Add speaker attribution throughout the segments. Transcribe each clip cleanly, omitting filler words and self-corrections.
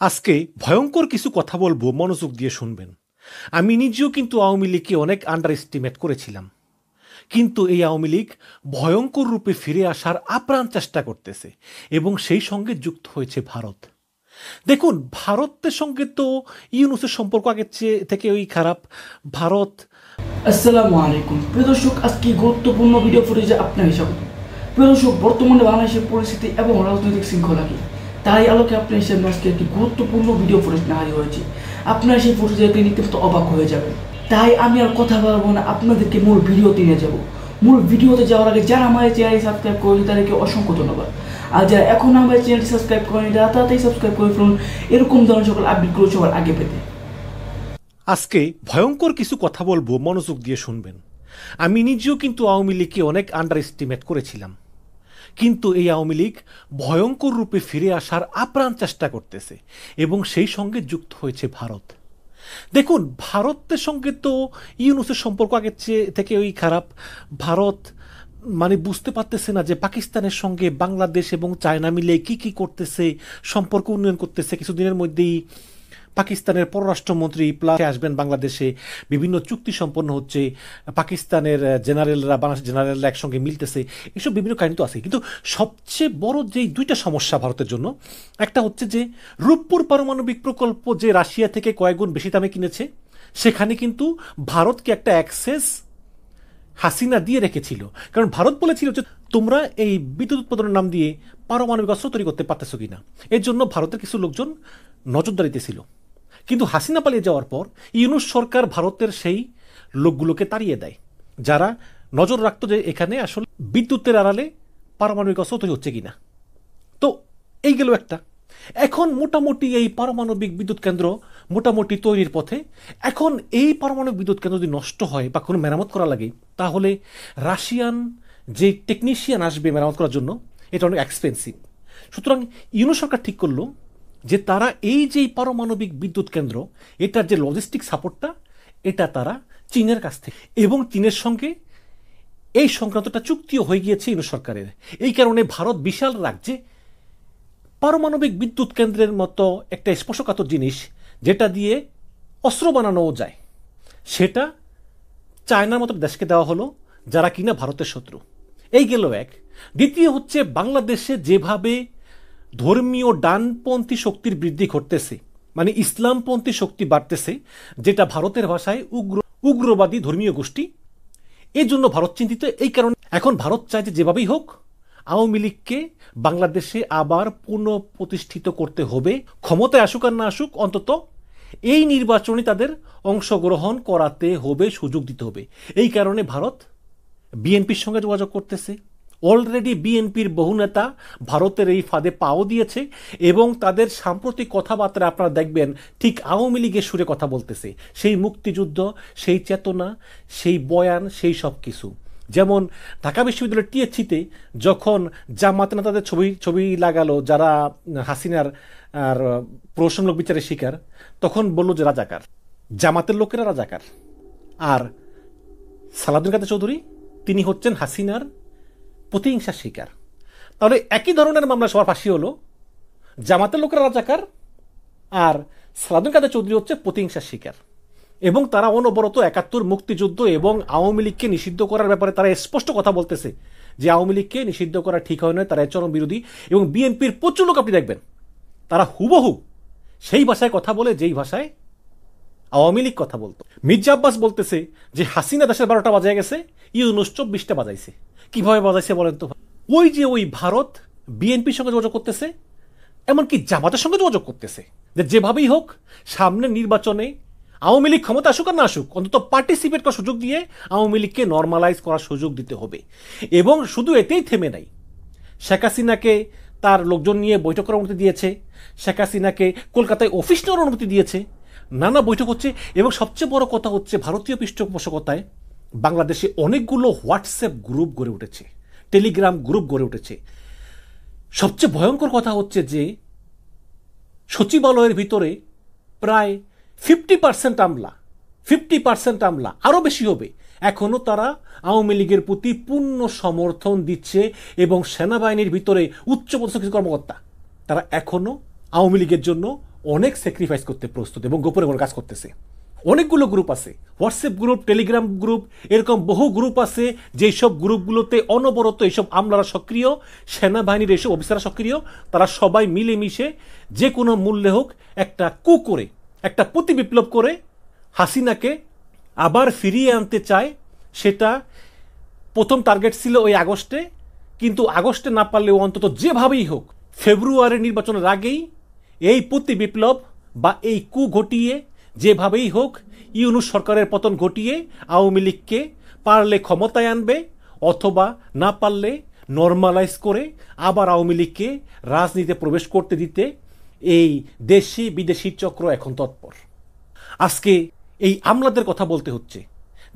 Speaker 1: আজকে ভয়ঙ্কর কিছু কথা বলবো, মনোযোগ দিয়ে শুনবেন। আমি নিজেও কিন্তু আওয়ামী লীগকে অনেক আন্ডার এস্টিমেট করেছিলাম, কিন্তু এই আওয়ামী লীগ ভয়ঙ্কর রূপে ফিরে আসার আপ্রাণ চেষ্টা করতেছে এবং সেই সঙ্গে যুক্ত হয়েছে ভারত। দেখুন, ভারতের সঙ্গে তো ইউনূসের সম্পর্ক আগের থেকে ওই খারাপ। ভারত
Speaker 2: আসসালামু আলাইকুম প্রিয় দর্শক, আজকে গুরুত্বপূর্ণ ভিডিও ফুটেজে আপনাকে স্বাগত। প্রিয় দর্শক, বর্তমানে বাংলাদেশের পরিস্থিতি এবং রাজনৈতিক শৃঙ্খলা কি, তাই আলোকে আপনার হিসেবে আজকে একটি গুরুত্বপূর্ণ ভিডিও ফুটেজ নেওয়া হয়েছে। আপনারা সেই ফুটেজে রীতিমতো অবাক হয়ে যাবেন। তাই আমি আর কথা বলবো না, আপনাদেরকে মূল ভিডিওতে নিয়ে যাব। মূল ভিডিওতে যাওয়ার আগে যারা আমার চ্যানেলটি সাবস্ক্রাইব করেনি তাদেরকে অসংখ্য ধন্যবাদ। আর যারা এখন আমার চ্যানেলটি সাবস্ক্রাইব করেনি তারা তাড়াতাড়ি সাবস্ক্রাইব করে ফেলুন, এরকম ধরনের সকল আপডেটগুলো সবার আগে পেতে।
Speaker 1: আজকে ভয়ঙ্কর কিছু কথা বলবো, মনোযোগ দিয়ে শুনবেন। আমি নিজেও কিন্তু আওয়ামী লীগকে অনেক আন্ডার এস্টিমেট করেছিলাম, কিন্তু এই আওয়ামী লীগ ভয়ঙ্কর রূপে ফিরে আসার আপ্রাণ চেষ্টা করতেছে এবং সেই সঙ্গে যুক্ত হয়েছে ভারত। দেখুন, ভারতের সঙ্গে তো ইউনূসের সম্পর্ক আগের থেকে ওই খারাপ। ভারত বুঝতে পারতেছে না যে পাকিস্তানের সঙ্গে বাংলাদেশ এবং চায়না মিলে কি কি করতেছে, সম্পর্ক উন্নয়ন করতেছে। কিছুদিনের মধ্যেই পাকিস্তানের পররাষ্ট্রমন্ত্রী প্লাস আসবেন বাংলাদেশে, বিভিন্ন চুক্তি সম্পন্ন হচ্ছে, পাকিস্তানের জেনারেলরা বাংলাদেশ জেনারেলরা একসঙ্গে মিলতেছে, এসব বিভিন্ন কাহিনী তো আছে। কিন্তু সবচেয়ে বড় যেই দুইটা সমস্যা ভারতের জন্য, একটা হচ্ছে যে রূপপুর পারমাণবিক প্রকল্প যে রাশিয়া থেকে কয়েক গুণ বেশি দামে কিনেছে, সেখানে কিন্তু ভারতকে একটা অ্যাক্সেস হাসিনা দিয়ে রেখেছিল। কারণ ভারত বলেছিল যে তোমরা এই বিদ্যুৎ উৎপাদনের নাম দিয়ে পারমাণবিক অস্ত্র তৈরি করতে পারতেছো কিনা। এর জন্য ভারতের কিছু লোকজন নজরদারিতে ছিল। কিন্তু হাসিনা পালিয়ে যাওয়ার পর ইউনূস সরকার ভারতের সেই লোকগুলোকে তাড়িয়ে দেয়, যারা নজর রাখতো যে এখানে আসলে বিদ্যুতের আড়ালে পারমাণবিক অস্ত্র তৈরি হচ্ছে কিনা। তো এই গেল একটা। এখন মোটামুটি এই পারমাণবিক বিদ্যুৎ কেন্দ্র মোটামুটি তৈরির পথে। এখন এই পারমাণবিক বিদ্যুৎ কেন্দ্র যদি নষ্ট হয় বা কোনো মেরামত করা লাগে, তাহলে রাশিয়ান যে টেকনিশিয়ান আসবে মেরামত করার জন্য, এটা অনেক এক্সপেন্সিভ। সুতরাং ইউনূস সরকার ঠিক করলো যে তারা এই যে পারমাণবিক বিদ্যুৎ কেন্দ্র, এটার যে লজিস্টিক সাপোর্টটা, এটা তারা চীনের কাছ থেকে, এবং চীনের সঙ্গে এই সংক্রান্তটা চুক্তিও হয়ে গিয়েছে ইউনূস সরকারের। এই কারণে ভারত বিশাল রাজ্যে পারমাণবিক বিদ্যুৎ কেন্দ্রের মতো একটা স্পর্শকাতর জিনিস, যেটা দিয়ে অস্ত্র বানানোও যায়, সেটা চায়নার মতো দেশকে দেওয়া হলো, যারা কিনা ভারতের শত্রু। এই গেল এক। দ্বিতীয় হচ্ছে, বাংলাদেশে যেভাবে ধর্মীয় ডানপন্থী শক্তির বৃদ্ধি ঘটতেছে, ইসলামপন্থী শক্তি বাড়তেছে, যেটা ভারতের ভাষায় উগ্রবাদী ধর্মীয় গোষ্ঠী। এই জন্য ভারত চিন্তিত। এই কারণে এখন ভারত চায় যে যেভাবেই হোক আওয়ামী লীগকে বাংলাদেশে আবার পুনঃপ্রতিষ্ঠিত করতে হবে। ক্ষমতায় আসুক আর না আসুক, অন্তত এই নির্বাচনে তাদের অংশগ্রহণ করাতে হবে, সুযোগ দিতে হবে। এই কারণে ভারত বিএনপির সঙ্গে যোগাযোগ করতেছে। অলরেডি বিএনপির বহু নেতা ভারতের এই ফাঁদে পাও দিয়েছে এবং তাদের সাম্প্রতিক কথাবার্তা আপনারা দেখবেন ঠিক আওয়ামী লীগের সুরে কথা বলতেছে। সেই মুক্তিযুদ্ধ, সেই চেতনা, সেই বয়ান, সেই সব কিছু। যেমন ঢাকা বিশ্ববিদ্যালয়ের টিএসসিতে যখন জামাত নেতাদের ছবি লাগালো, যারা হাসিনার আর প্রহসনমূলক বিচারের শিকার, তখন বলল যে রাজাকার, জামাতের লোকেরা রাজাকার। আর সালাউদ্দিন কাদের চৌধুরী, তিনি হচ্ছেন হাসিনার প্রতিহিংসার শিকার। তাহলে একই ধরনের মামলা সবার ফাঁসি হলো, জামাতের লোকেরা রাজাকার আর সালাউদ্দিন কাদের চৌধুরী হচ্ছে প্রতিহিংসার শিকার। এবং তারা অনবরত ৭১ মুক্তিযুদ্ধ এবং আওয়ামী লীগকে নিষিদ্ধ করার ব্যাপারে তারা স্পষ্ট কথা বলতেছে যে আওয়ামী লীগকে নিষিদ্ধ করা ঠিক হয় নয়, তারা চরম বিরোধী। এবং বিএনপির প্রচুর লোক আপনি দেখবেন তারা হুবহু সেই ভাষায় কথা বলে যেই ভাষায় আওয়ামী লীগ কথা বলতো। মির্জা আব্বাস বলতেছে যে হাসিনা দেশের ১২টা বাজায় গেছে, ইউনূস ২৪টা বাজাইছে। কিভাবে বাজাইছে বলেন তো? ওই ভারত বিএনপির সঙ্গে যোগাযোগ করতেছে, এমনকি জামাতের সঙ্গে যোগাযোগ করতেছে যে যেভাবেই হোক সামনের নির্বাচনে আওয়ামী লীগ ক্ষমতা আসুক আর না আসুক, অন্তত পার্টিসিপেট করার সুযোগ দিয়ে আওয়ামী লীগকে নর্মালাইজ করার সুযোগ দিতে হবে। এবং শুধু এতেই থেমে নাই, শেখ হাসিনাকে তার লোকজন নিয়ে বৈঠক করার অনুমতি দিয়েছে, শেখ হাসিনাকে কলকাতায় অফিস নেওয়ার অনুমতি দিয়েছে, নানা বৈঠক হচ্ছে। এবং সবচেয়ে বড় কথা হচ্ছে, ভারতীয় পৃষ্ঠপোষকতায় বাংলাদেশে অনেকগুলো হোয়াটসঅ্যাপ গ্রুপ গড়ে উঠেছে, টেলিগ্রাম গ্রুপ গড়ে উঠেছে। সবচেয়ে ভয়ঙ্কর কথা হচ্ছে যে সচিবালয়ের ভিতরে প্রায় 50% আমলা, আরও বেশি হবে, এখনও তারা আওয়ামী লীগের প্রতি পূর্ণ সমর্থন দিচ্ছে। এবং সেনাবাহিনীর ভিতরে উচ্চপদস্থ কিছু কর্মকর্তা, তারা এখনও আওয়ামী লীগের জন্য অনেক স্যাক্রিফাইস করতে প্রস্তুত এবং গোপনে কোনো কাজ করতেছে। অনেকগুলো গ্রুপ আছে, হোয়াটসঅ্যাপ গ্রুপ, টেলিগ্রাম গ্রুপ, এরকম বহু গ্রুপ আছে যেই সব গ্রুপগুলোতে অনবরত এইসব আমলারা সক্রিয়, সেনাবাহিনীর এইসব অফিসাররা সক্রিয়। তারা সবাই মিলেমিশে যে কোনো মূল্যে হোক একটা কু করে, একটা প্রতি বিপ্লব করে হাসিনাকে আবার ফিরিয়ে আনতে চায়। সেটা প্রথম টার্গেট ছিল ওই আগস্টে, কিন্তু আগস্টে না পারলেও অন্তত যেভাবেই হোক ফেব্রুয়ারি নির্বাচনের আগেই এই প্রতি বিপ্লব বা এই কু ঘটিয়ে যেভাবেই হোক ইউনূস সরকারের পতন ঘটিয়ে আওয়ামী লীগকে পারলে ক্ষমতায় আনবে, অথবা না পারলে নর্মালাইজ করে আবার আওয়ামী লীগকে রাজনীতিতে প্রবেশ করতে দিতে এই দেশি বিদেশি চক্র এখন তৎপর। আজকে এই আমলাদের কথা বলতে হচ্ছে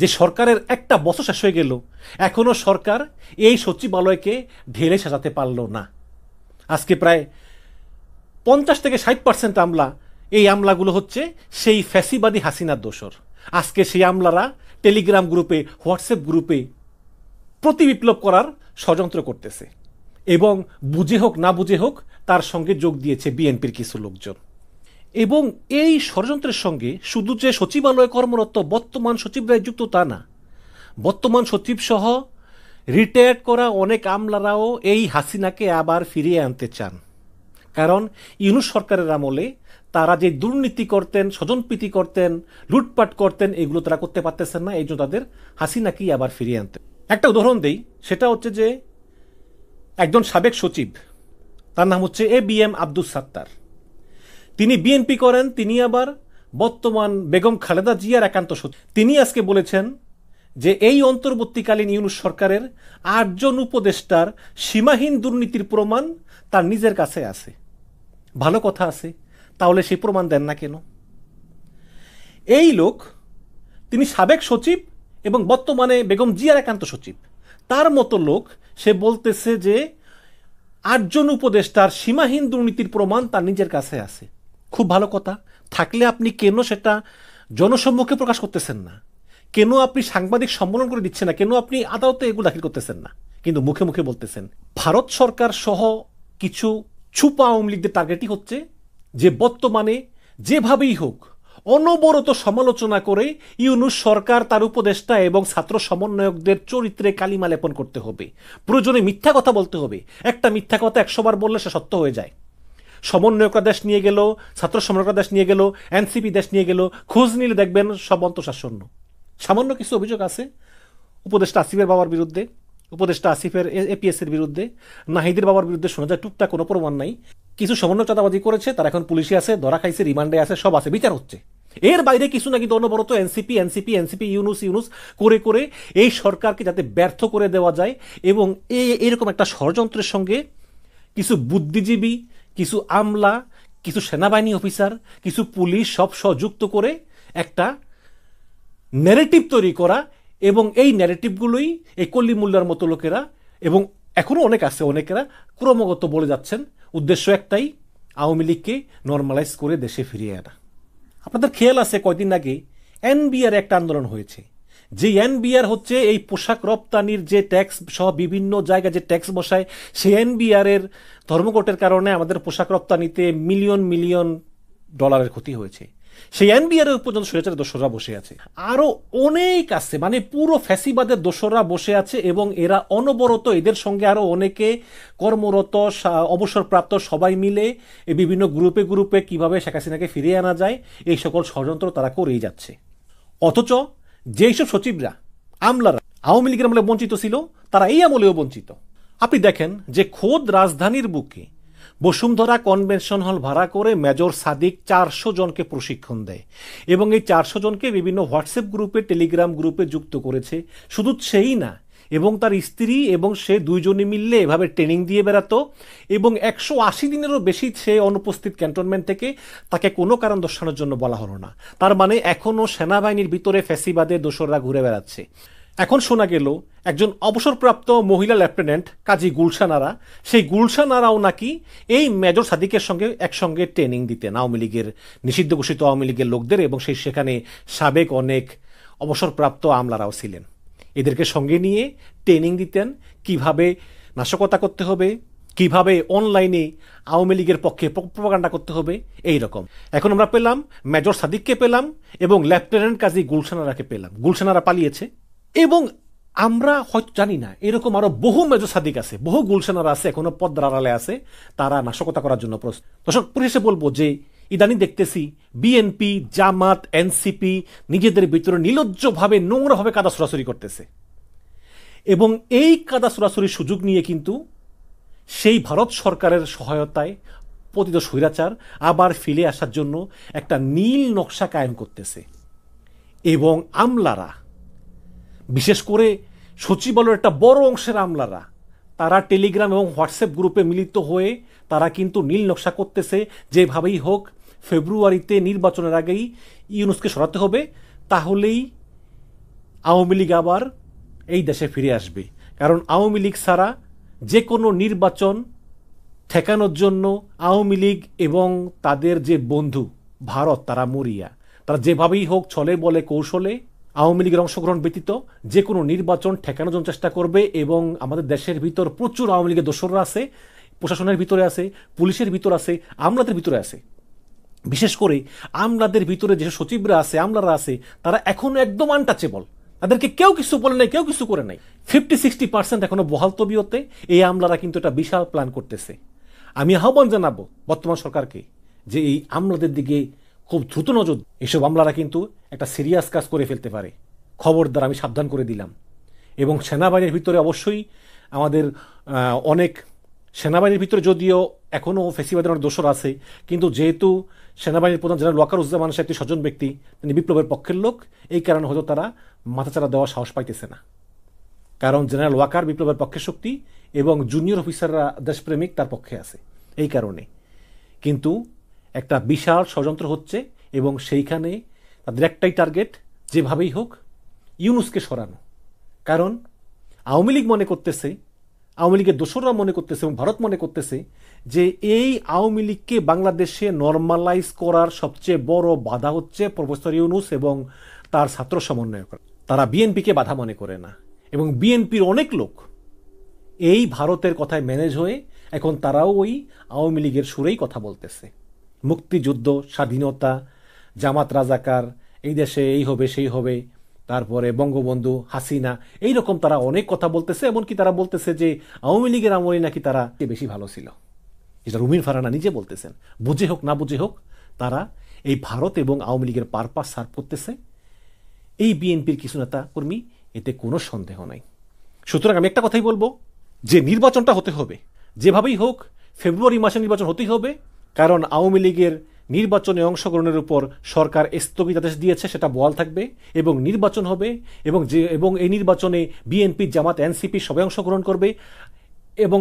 Speaker 1: যে সরকারের একটা বছর শেষ হয়ে গেল, এখনো সরকার এই সচিবালয়কে ঢেলে সাজাতে পারল না। আজকে প্রায় 50 থেকে 60% আমলা, এই আমলাগুলো হচ্ছে সেই ফ্যাসিবাদী হাসিনার দোসর। আজকে সেই আমলারা টেলিগ্রাম গ্রুপে, হোয়াটসঅ্যাপ গ্রুপে প্রতি বিপ্লব করার ষড়যন্ত্র করতেছে এবং বুঝে হোক না বুঝে হোক তার সঙ্গে যোগ দিয়েছে বিএনপির কিছু লোকজন। এবং এই ষড়যন্ত্রের সঙ্গে শুধু যে সচিবালয়ে কর্মরত বর্তমান সচিবরাই যুক্ত তা না, বর্তমান সচিব সহ রিটায়ার্ড করা অনেক আমলারাও এই হাসিনাকে আবার ফিরিয়ে আনতে চান। কারণ ইউনূস সরকারের আমলে তারা যে দুর্নীতি করতেন, স্বজনপ্রীতি করতেন, লুটপাট করতেন, এগুলো তারা করতে পারতেছেন না। এই জন্য তাদের হাসিনাকেই আবার ফিরিয়ে আনতে। একটা উদাহরণ দেই, সেটা হচ্ছে যে একজন সাবেক সচিব, তার নাম হচ্ছে ABM আব্দুস সাত্তার। তিনি বিএনপি করেন, তিনি আবার বর্তমান বেগম খালেদা জিয়ার একান্ত সচিব। তিনি আজকে বলেছেন যে এই অন্তর্বর্তীকালীন ইউনূস সরকারের 8 জন উপদেষ্টার সীমাহীন দুর্নীতির প্রমাণ তার নিজের কাছে আছে। ভালো কথা আছে, তাহলে সেই প্রমাণ দেন না কেন? এই লোক, তিনি সাবেক সচিব এবং বর্তমানে বেগম জিয়ার একান্ত সচিব। তার মতো লোক সে বলতেছে যে 8 জন উপদেষ্টার সীমাহীন দুর্নীতির প্রমাণ তার নিজের কাছে আছে। খুব ভালো কথা, থাকলে আপনি কেন সেটা জনসম্মুখে প্রকাশ করতেছেন না? কেন আপনি সাংবাদিক সম্মেলন করে দিচ্ছেন না? কেন আপনি আদালতে এগুলো দাখিল করতেছেন না? কিন্তু মুখে মুখে বলতেছেন। ভারত সরকার সহ কিছু ছুপা আওয়ামী লীগদের টার্গেটই হচ্ছে যে বর্তমানে যেভাবেই হোক অনবরত সমালোচনা করে ইউনূস সরকার, তার উপদেষ্টা এবং ছাত্র সমন্বয়কদের চরিত্রে কালিমা লেপন করতে হবে। প্রয়োজনে মিথ্যা কথা বলতে হবে। একটা মিথ্যা কথা 100 বার বললে সে সত্য হয়ে যায়। সমন্বয়করা দেশ নিয়ে গেল, ছাত্র সমন্বয়করা দেশ নিয়ে গেল, এনসিপি দেশ নিয়ে গেল, খোঁজ নিলে দেখবেন সব অন্তঃশাসন্য। সামান্য কিছু অভিযোগ আছে উপদেষ্টা আসিফের বাবার বিরুদ্ধে, উপদেষ্টা আসিফের APS এর বিরুদ্ধে, নাহিদের বাবার বিরুদ্ধে শোনা যায় টুকটাক কোনো প্রমাণ নাই। কিছু সমন্বয় চাঁদাবাজি করেছে, তারা এখন পুলিশে আছে, ধরা খাইছে, রিমান্ডে আছে, সব আছে, বিচার হচ্ছে। এর বাইরে কিছু নাকি অনবরত এনসিপি ইউনুস করে করে এই সরকারকে যাতে ব্যর্থ করে দেওয়া যায় এবং এরকম একটা ষড়যন্ত্রের সঙ্গে কিছু বুদ্ধিজীবী, কিছু আমলা, কিছু সেনাবাহিনী অফিসার, কিছু পুলিশ সব যুক্ত করে একটা ন্যারেটিভ তৈরি করা। এবং এই ন্যারেটিভগুলোই এই কল্লি মোল্লার মতো লোকেরা, এবং এখনও অনেক আছে, অনেকেরা ক্রমাগত বলে যাচ্ছেন উদ্দেশ্য একটাই, আওয়ামী লীগকে নর্মালাইজ করে দেশে ফিরিয়ে আনা। আপনাদের খেয়াল আছে কয়দিন আগে NBR একটা আন্দোলন হয়েছে, যে NBR হচ্ছে এই পোশাক রপ্তানির যে ট্যাক্স সহ বিভিন্ন জায়গায় যে ট্যাক্স বসায়, সেই NBR এর ধর্মঘটের কারণে আমাদের পোশাক রপ্তানিতে মিলিয়ন মিলিয়ন ডলারের ক্ষতি হয়েছে। সেই NBR এর পর্যন্ত স্বৈরাচারের দোসররা বসে আছে। আরো অনেক আছে, মানে পুরো ফ্যাসিবাদের দোসররা বসে আছে এবং এরা অনবরত, এদের সঙ্গে আরো অনেকে কর্মরত, অবসরপ্রাপ্ত সবাই মিলে এই বিভিন্ন গ্রুপে গ্রুপে কিভাবে শেখ হাসিনাকে ফিরিয়ে আনা যায় এই সকল ষড়যন্ত্র তারা করেই যাচ্ছে। অথচ যেই সব সচিবরা, আমলারা আওয়ামী লীগের আমলে বঞ্চিত ছিল, তারা এই আমলেও বঞ্চিত। আপনি দেখেন যে খোদ রাজধানীর বুকে বসুন্ধরা কনভেনশন হল ভাড়া করে মেজর সাদিক 400 জনকে প্রশিক্ষণ দেয় এবং এই 400 জনকে বিভিন্ন হোয়াটসঅ্যাপ গ্রুপে, টেলিগ্রাম গ্রুপে যুক্ত করেছে। শুধু সেই না, এবং তার স্ত্রী এবং সে দুইজনে মিললে এভাবে ট্রেনিং দিয়ে বেড়াতো এবং 180 দিনেরও বেশি সে অনুপস্থিত ক্যান্টনমেন্ট থেকে, তাকে কোনো কারণ দর্শানোর জন্য বলা হলো না। তার মানে এখনও সেনাবাহিনীর ভিতরে ফ্যাসিবাদে দোসররা ঘুরে বেড়াচ্ছে। এখন শোনা গেল একজন অবসরপ্রাপ্ত মহিলা লেফটেন্যান্ট কাজী গুলশান আরা, সেই গুলশান আরাও নাকি এই মেজর সাদিকের সঙ্গে একসঙ্গে ট্রেনিং দিতেন আওয়ামী লীগের, নিষিদ্ধ ঘোষিত আওয়ামী লীগের লোকদের, এবং সেখানে সাবেক অনেক অবসরপ্রাপ্ত আমলারাও ছিলেন। এদেরকে সঙ্গে নিয়ে ট্রেনিং দিতেন কিভাবে নাশকতা করতে হবে, কিভাবে অনলাইনে আওয়ামী লীগের পক্ষে প্রপাগান্ডা করতে হবে এই রকম। এখন আমরা পেলাম মেজর সাদিককে পেলাম এবং লেফটেন্যান্ট কাজী গুলশানারাকে পেলাম। গুলশানারা পালিয়েছে এবং আমরা হয়তো জানি না এরকম আরো বহু মেজর সাদিক আছে, বহু গুলশানারা আছে, এখনো পদ্মার আড়ালে আছে, তারা নাশকতা করার জন্য প্রস্তুত। দর্শক পরিশেষে বলবো যে ইদানিং দেখতেছি বিএনপি, জামাত, এনসিপি নিজেদের ভিতরে নির্লজ্জভাবে নোংরাভাবে কাদা সরাসরি করতেছে এবং এই কাদা সরাসরির সুযোগ নিয়ে কিন্তু সেই ভারত সরকারের সহায়তায় পতিত স্বৈরাচার আবার ফিরে আসার জন্য একটা নীল নকশা কায়েম করতেছে। এবং আমলারা, বিশেষ করে সচিবালয়ের একটা বড় অংশের আমলারা, তারা টেলিগ্রাম এবং হোয়াটসঅ্যাপ গ্রুপে মিলিত হয়ে তারা কিন্তু নীল নকশা করতেছে যেভাবেই হোক ফেব্রুয়ারিতে নির্বাচনের আগেই ইউনূসকে সরাতে হবে, তাহলেই আওয়ামী লীগ আবার এই দেশে ফিরে আসবে। কারণ আওয়ামী লীগ ছাড়া যে কোনো নির্বাচন ঠেকানোর জন্য আওয়ামী লীগ এবং তাদের যে বন্ধু ভারত, তারা মরিয়া। তারা যেভাবেই হোক ছলে বলে কৌশলে আওয়ামী লীগের অংশগ্রহণ ব্যতীত যে কোনো নির্বাচন ঠেকানোর জন্য চেষ্টা করবে। এবং আমাদের দেশের ভিতর প্রচুর আওয়ামী লীগের দোসররা আছে, প্রশাসনের ভিতরে আছে, পুলিশের ভিতরে আছে, আমলাদের ভিতরে আছে। বিশেষ করে আমলাদের ভিতরে যে সচিবরা আছে, আমলারা আছে, তারা এখনো একদম আনটাচেবল। তাদেরকে কেউ কিছু বলে নাই, কেউ কিছু করে নাই। 50-60% এখনো বহাল তবিয়তে এই আমলারা কিন্তু একটা বিশাল প্ল্যান করতেছে। আমি আহ্বান জানাবো বর্তমান সরকারকে যে এই আমলাদের দিকে খুব দ্রুত নজর, এসব আমলারা কিন্তু একটা সিরিয়াস কাজ করে ফেলতে পারে। খবরদার, আমি সাবধান করে দিলাম। এবং সেনাবাহিনীর ভিতরে অবশ্যই আমাদের অনেক সেনাবাহিনীর ভিতরে যদিও এখনও ফেসিবাদের অনেক দোসর আছে, কিন্তু যেহেতু সেনাবাহিনীর প্রধান জেনারেল ওয়াকারুজ্জামান সাহেব একটি স্বজন ব্যক্তি, তিনি বিপ্লবের পক্ষের লোক, এই কারণে হয়তো তারা মাথাচাড়া দেওয়ার সাহস পাইতেছে না। কারণ জেনারেল ওয়াকার বিপ্লবের পক্ষে শক্তি এবং জুনিয়র অফিসাররা দেশপ্রেমিক তার পক্ষে আছে, এই কারণে। কিন্তু একটা বিশাল ষড়যন্ত্র হচ্ছে এবং সেইখানে তাদের একটাই টার্গেট, যেভাবেই হোক ইউনূসকে সরানো। কারণ আওয়ামী লীগ মনে করতেছে, আওয়ামী লীগের দোসররা মনে করতেছে এবং ভারত মনে করতেছে যে এই আওয়ামী লীগকে বাংলাদেশে নর্মালাইজ করার সবচেয়ে বড় বাধা হচ্ছে প্রফেসর ইউনূস এবং তার ছাত্র সমন্বয়ক। তারা বিএনপিকে বাধা মনে করে না এবং বিএনপির অনেক লোক এই ভারতের কথায় ম্যানেজ হয়ে এখন তারাও ওই আওয়ামী লীগের সুরেই কথা বলতেছে। মুক্তিযুদ্ধ, স্বাধীনতা, জামাত রাজাকার, এই দেশে এই হবে সেই হবে, তারপরে বঙ্গবন্ধু, হাসিনা, এইরকম তারা অনেক কথা বলতেছে। এমনকি তারা বলতেছে যে আওয়ামী লীগের আমলে নাকি তারা বেশি ভালো ছিল, যেটা রুমিন ফারহানা নিজে বলতেছেন। বুঝে হোক না বুঝে হোক, তারা এই ভারত এবং আওয়ামী লীগের পারপাস সার্ভ করতেছে এই বিএনপির কিছু নেতা কর্মী, এতে কোনো সন্দেহ নাই। সুতরাং আমি একটা কথাই বলবো যে নির্বাচনটা হতে হবে, যেভাবেই হোক ফেব্রুয়ারি মাসে নির্বাচন হতেই হবে। কারণ আওয়ামী লীগের নির্বাচনে অংশগ্রহণের উপর সরকার স্থগিতাদেশ দিয়েছে, সেটা বহাল থাকবে এবং নির্বাচন হবে। এবং এই নির্বাচনে বিএনপি, জামাত, এনসিপি সবাই অংশগ্রহণ করবে। এবং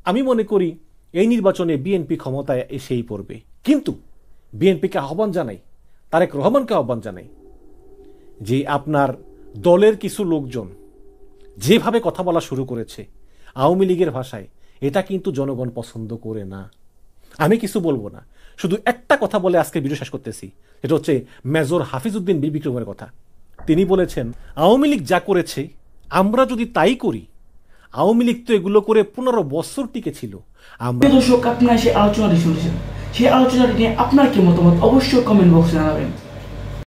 Speaker 1: আমি মনে করি এই নির্বাচনে বিএনপি ক্ষমতায় এসেই পড়বে। কিন্তু বিএনপিকে আহ্বান জানাই, তারেক রহমানকে আহ্বান জানাই যে আপনার দলের কিছু লোকজন যেভাবে কথা বলা শুরু করেছে আওয়ামী লীগের ভাষায়, এটা কিন্তু জনগণ পছন্দ করে না। আমি কিছু বলবো না, শুধু একটা কথা বলে আজকে ভিডিও শেষ করতেছি। এটা হচ্ছে মেজর হাফিজউদ্দিন বীর বিক্রমের কথা। তিনি বলেছেন, আওয়ামী লীগ যা করেছে আমরা যদি তাই করি, আওয়ামী লীগ তো এগুলো করে 15 বছর টিকে ছিল। আমরা
Speaker 2: দর্শক, আপনারা সেই আলোচনাটি শুনেছেন, সেই আলোচনাটি নিয়ে আপনার কি মতামত অবশ্যই কমেন্ট বক্সে জানাবেন।